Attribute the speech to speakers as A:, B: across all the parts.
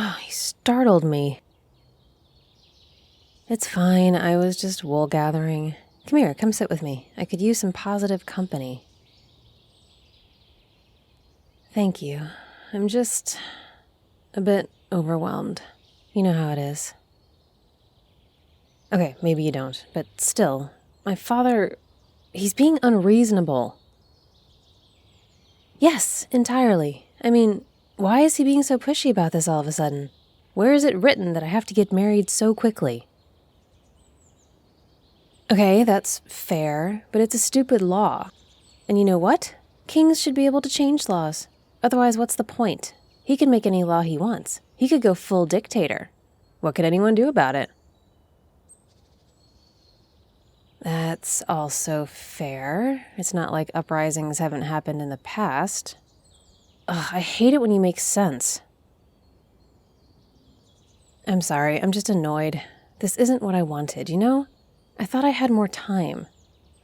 A: Oh, he startled me. It's fine, I was just wool gathering. Come here, come sit with me. I could use some positive company. Thank you. I'm just a bit overwhelmed. You know how it is. Okay, maybe you don't, but still, my father, he's being unreasonable. Yes, entirely. I mean, why is he being so pushy about this all of a sudden? Where is it written that I have to get married so quickly? Okay, that's fair, but it's a stupid law. And you know what? Kings should be able to change laws. Otherwise, what's the point? He can make any law he wants. He could go full dictator. What could anyone do about it? That's also fair. It's not like uprisings haven't happened in the past. Ugh, I hate it when you make sense. I'm sorry, I'm just annoyed. This isn't what I wanted, you know? I thought I had more time.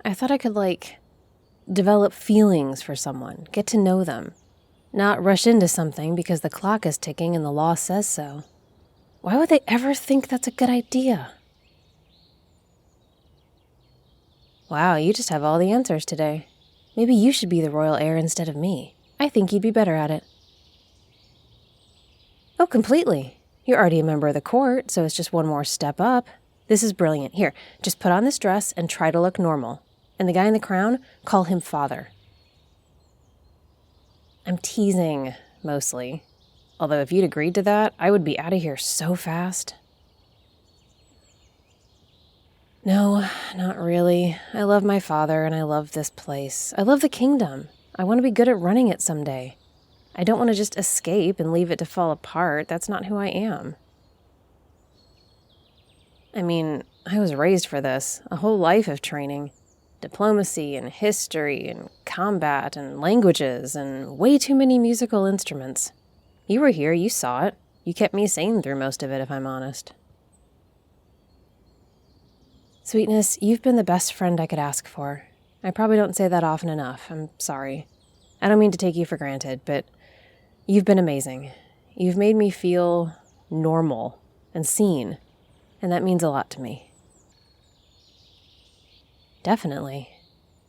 A: I thought I could, develop feelings for someone, get to know them. Not rush into something because the clock is ticking and the law says so. Why would they ever think that's a good idea? Wow, you just have all the answers today. Maybe you should be the royal heir instead of me. I think you'd be better at it. Oh, completely. You're already a member of the court, so it's just one more step up. This is brilliant. Here, just put on this dress and try to look normal. And the guy in the crown, call him father. I'm teasing, mostly. Although if you'd agreed to that, I would be out of here so fast. No, not really. I love my father and I love this place. I love the kingdom. I want to be good at running it someday. I don't want to just escape and leave it to fall apart. That's not who I am. I mean, I was raised for this, a whole life of training. Diplomacy and history and combat and languages and way too many musical instruments. You were here, you saw it. You kept me sane through most of it, if I'm honest. Sweetness, you've been the best friend I could ask for. I probably don't say that often enough. I'm sorry. I don't mean to take you for granted, but you've been amazing. You've made me feel normal and seen, and that means a lot to me. Definitely.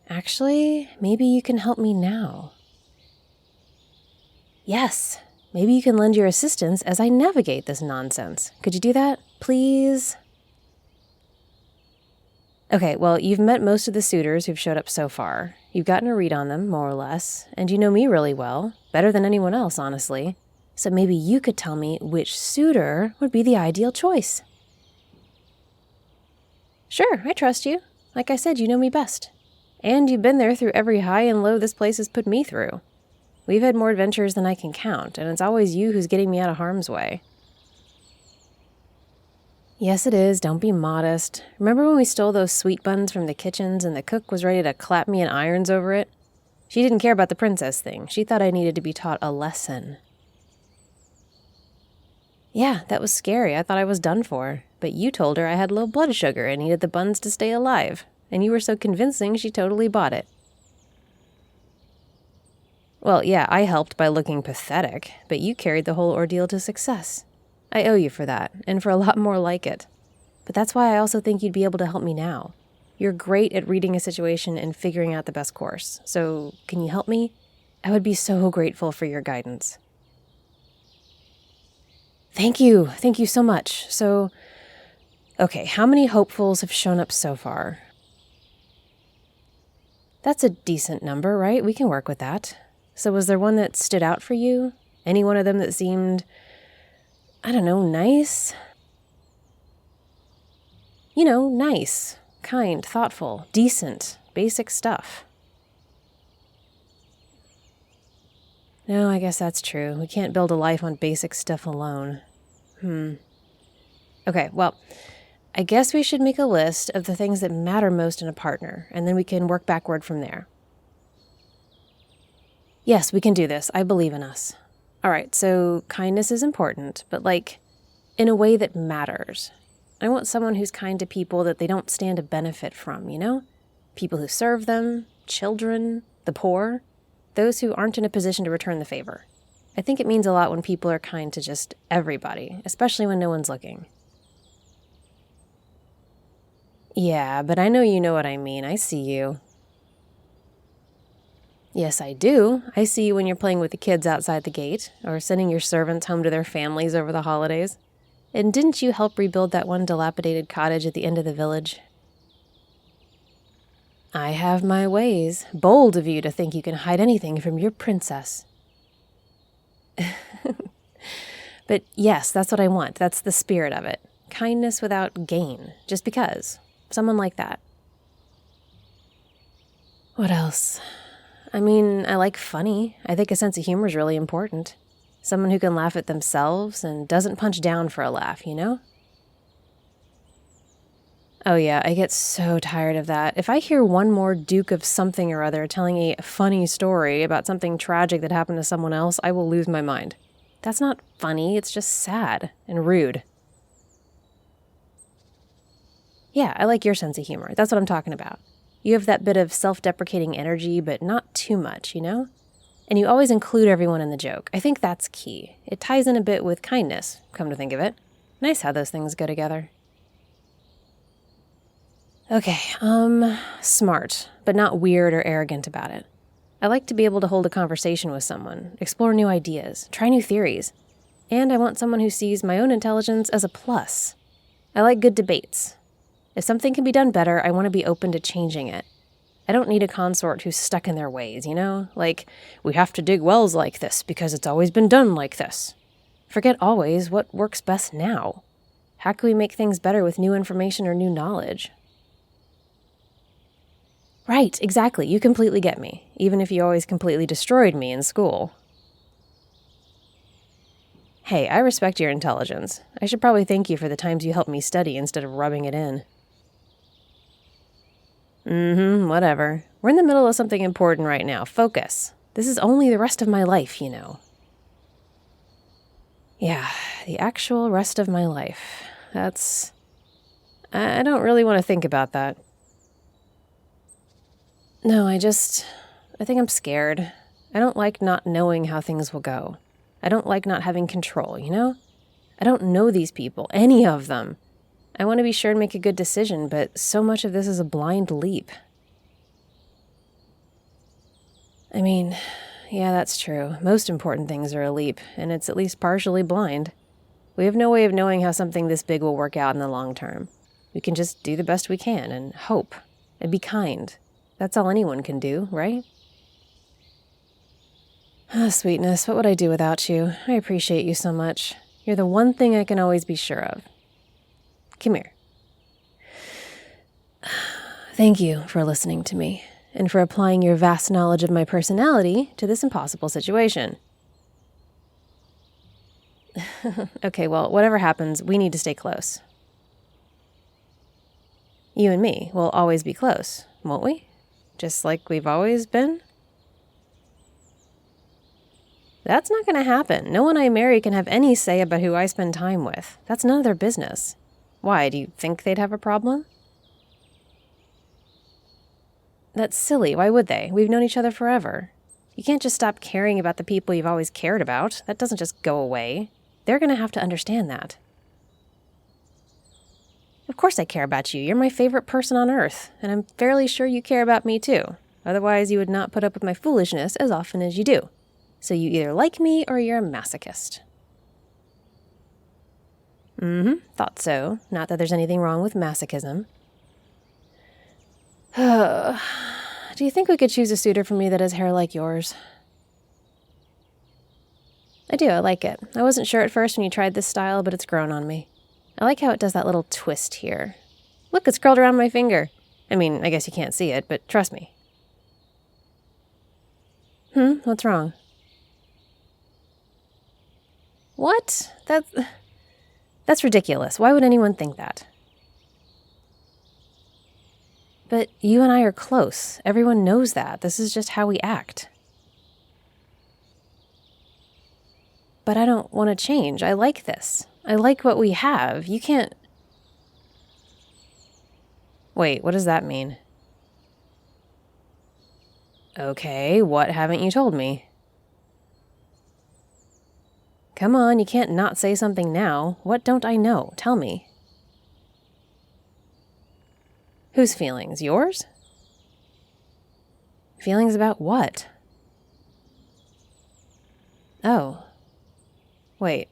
A: Actually, maybe you can help me now. Yes, maybe you can lend your assistance as I navigate this nonsense. Could you do that, please? Okay, well, you've met most of the suitors who've showed up so far. You've gotten a read on them, more or less, and you know me really well, better than anyone else, honestly. So maybe you could tell me which suitor would be the ideal choice. Sure, I trust you. Like I said, you know me best. And you've been there through every high and low this place has put me through. We've had more adventures than I can count, and it's always you who's getting me out of harm's way. Yes, it is. Don't be modest. Remember when we stole those sweet buns from the kitchens and the cook was ready to clap me in irons over it? She didn't care about the princess thing. She thought I needed to be taught a lesson. Yeah, that was scary. I thought I was done for. But you told her I had low blood sugar and needed the buns to stay alive. And you were so convincing she totally bought it. Well, yeah, I helped by looking pathetic, but you carried the whole ordeal to success. I owe you for that, and for a lot more like it. But that's why I also think you'd be able to help me now. You're great at reading a situation and figuring out the best course. So, can you help me? I would be so grateful for your guidance. Thank you. Thank you so much. So, okay, how many hopefuls have shown up so far? That's a decent number, right? We can work with that. So was there one that stood out for you? Any one of them that seemed, I don't know, nice? You know, nice, kind, thoughtful, decent, basic stuff. No, I guess that's true. We can't build a life on basic stuff alone. Okay, well, I guess we should make a list of the things that matter most in a partner, and then we can work backward from there. Yes, we can do this. I believe in us. All right, so kindness is important, but in a way that matters. I want someone who's kind to people that they don't stand to benefit from, you know? People who serve them, children, the poor, those who aren't in a position to return the favor. I think it means a lot when people are kind to just everybody, especially when no one's looking. Yeah, but I know you know what I mean. I see you. Yes, I do. I see you when you're playing with the kids outside the gate, or sending your servants home to their families over the holidays. And didn't you help rebuild that one dilapidated cottage at the end of the village? I have my ways. Bold of you to think you can hide anything from your princess. But yes, that's what I want. That's the spirit of it. Kindness without gain, just because. Someone like that. What else? I mean, I like funny. I think a sense of humor is really important. Someone who can laugh at themselves and doesn't punch down for a laugh, you know? Oh yeah, I get so tired of that. If I hear one more Duke of something or other telling a funny story about something tragic that happened to someone else, I will lose my mind. That's not funny, it's just sad and rude. Yeah, I like your sense of humor. That's what I'm talking about. You have that bit of self-deprecating energy, but not too much, you know? And you always include everyone in the joke. I think that's key. It ties in a bit with kindness, come to think of it. Nice how those things go together. Okay, smart, but not weird or arrogant about it. I like to be able to hold a conversation with someone, explore new ideas, try new theories. And I want someone who sees my own intelligence as a plus. I like good debates. If something can be done better, I want to be open to changing it. I don't need a consort who's stuck in their ways, you know? Like, we have to dig wells like this because it's always been done like this. Forget always, what works best now? How can we make things better with new information or new knowledge? Right, exactly. You completely get me, even if you always completely destroyed me in school. Hey, I respect your intelligence. I should probably thank you for the times you helped me study instead of rubbing it in. Whatever. We're in the middle of something important right now. Focus. This is only the rest of my life, you know. Yeah, the actual rest of my life. I don't really want to think about that. No, I think I'm scared. I don't like not knowing how things will go. I don't like not having control, you know? I don't know these people, any of them. I want to be sure to make a good decision, but so much of this is a blind leap. I mean, yeah, that's true. Most important things are a leap, and it's at least partially blind. We have no way of knowing how something this big will work out in the long term. We can just do the best we can and hope and be kind. That's all anyone can do, right? Ah, sweetness, what would I do without you? I appreciate you so much. You're the one thing I can always be sure of. Come here. Thank you for listening to me, and for applying your vast knowledge of my personality to this impossible situation. Okay, well, whatever happens, we need to stay close. You and me will always be close, won't we? Just like we've always been? That's not going to happen. No one I marry can have any say about who I spend time with. That's none of their business. Why, do you think they'd have a problem? That's silly. Why would they? We've known each other forever. You can't just stop caring about the people you've always cared about. That doesn't just go away. They're going to have to understand that. Of course I care about you. You're my favorite person on earth, and I'm fairly sure you care about me too. Otherwise, you would not put up with my foolishness as often as you do. So you either like me or you're a masochist. Thought so. Not that there's anything wrong with masochism. Do you think we could choose a suitor for me that has hair like yours? I do, I like it. I wasn't sure at first when you tried this style, but it's grown on me. I like how it does that little twist here. Look, it's curled around my finger. I mean, I guess you can't see it, but trust me. What's wrong? What? That's ridiculous. Why would anyone think that? But you and I are close. Everyone knows that. This is just how we act. But I don't want to change. I like this. I like what we have. You can't... Wait, what does that mean? Okay, what haven't you told me? Come on, you can't not say something now. What don't I know? Tell me. Whose feelings? Yours? Feelings about what? Oh. Wait.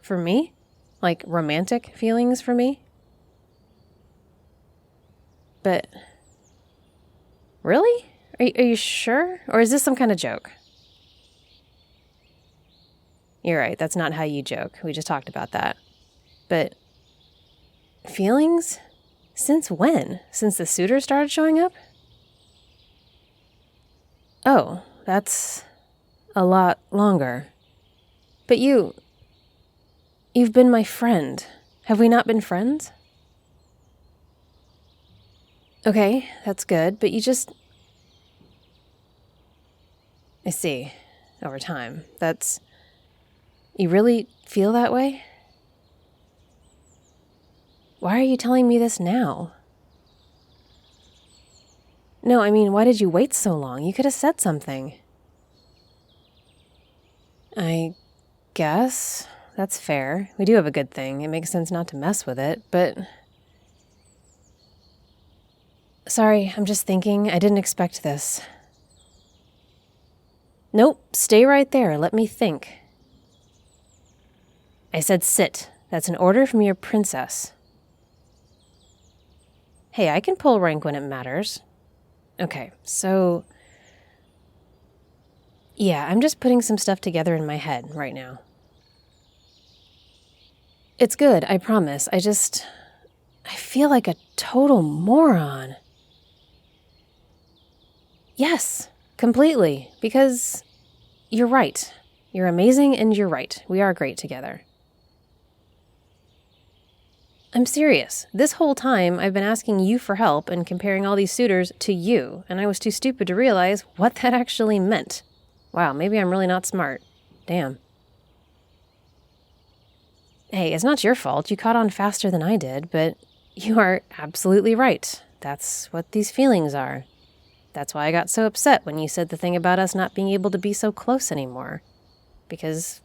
A: For me? Like romantic feelings for me? But... Really? Are you sure? Or is this some kind of joke? You're right, that's not how you joke. We just talked about that. But... feelings? Since when? Since the suitors started showing up? Oh, that's a lot longer. But you've been my friend. Have we not been friends? Okay, that's good, but I see. Over time. You really feel that way? Why are you telling me this now? No, I mean, why did you wait so long? You could have said something. I guess. That's fair. We do have a good thing. It makes sense not to mess with it, but... Sorry, I'm just thinking. I didn't expect this. Nope, stay right there. Let me think. I said sit. That's an order from your princess. Hey, I can pull rank when it matters. Okay, so... Yeah, I'm just putting some stuff together in my head right now. It's good, I promise. I feel like a total moron. Yes, completely. Because you're right. You're amazing and you're right. We are great together. I'm serious. This whole time, I've been asking you for help and comparing all these suitors to you, and I was too stupid to realize what that actually meant. Wow, maybe I'm really not smart. Damn. Hey, it's not your fault. You caught on faster than I did, but you are absolutely right. That's what these feelings are. That's why I got so upset when you said the thing about us not being able to be so close anymore. Because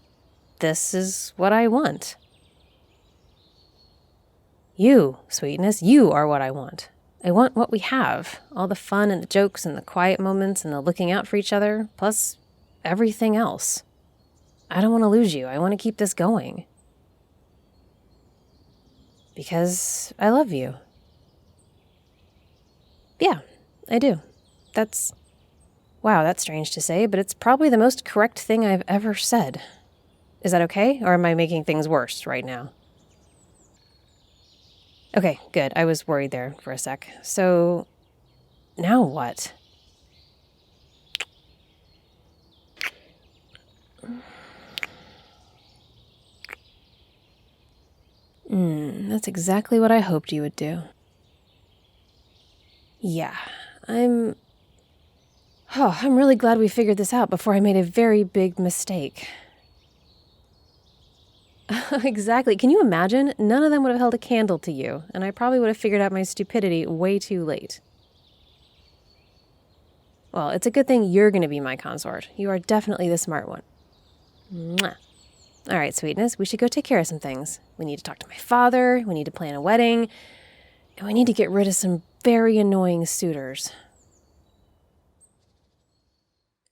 A: this is what I want. You, sweetness, you are what I want. I want what we have. All the fun and the jokes and the quiet moments and the looking out for each other, plus everything else. I don't want to lose you. I want to keep this going. Because I love you. Yeah, I do. Wow, that's strange to say, but it's probably the most correct thing I've ever said. Is that okay, or am I making things worse right now? Okay, good. I was worried there for a sec. So, now what? That's exactly what I hoped you would do. Yeah, I'm really glad we figured this out before I made a very big mistake. Exactly. Can you imagine? None of them would have held a candle to you, and I probably would have figured out my stupidity way too late. Well, it's a good thing you're going to be my consort. You are definitely the smart one. Mwah. All right, sweetness, we should go take care of some things. We need to talk to my father, we need to plan a wedding, and we need to get rid of some very annoying suitors.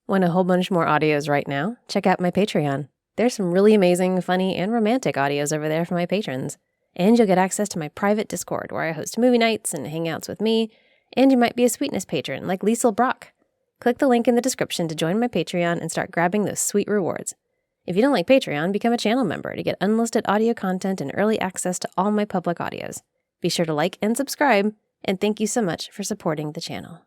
A: Want a whole bunch more audios right now? Check out my Patreon. There's some really amazing, funny, and romantic audios over there for my patrons. And you'll get access to my private Discord, where I host movie nights and hangouts with me, and you might be a sweetness patron like Liesl Brock. Click the link in the description to join my Patreon and start grabbing those sweet rewards. If you don't like Patreon, become a channel member to get unlisted audio content and early access to all my public audios. Be sure to like and subscribe, and thank you so much for supporting the channel.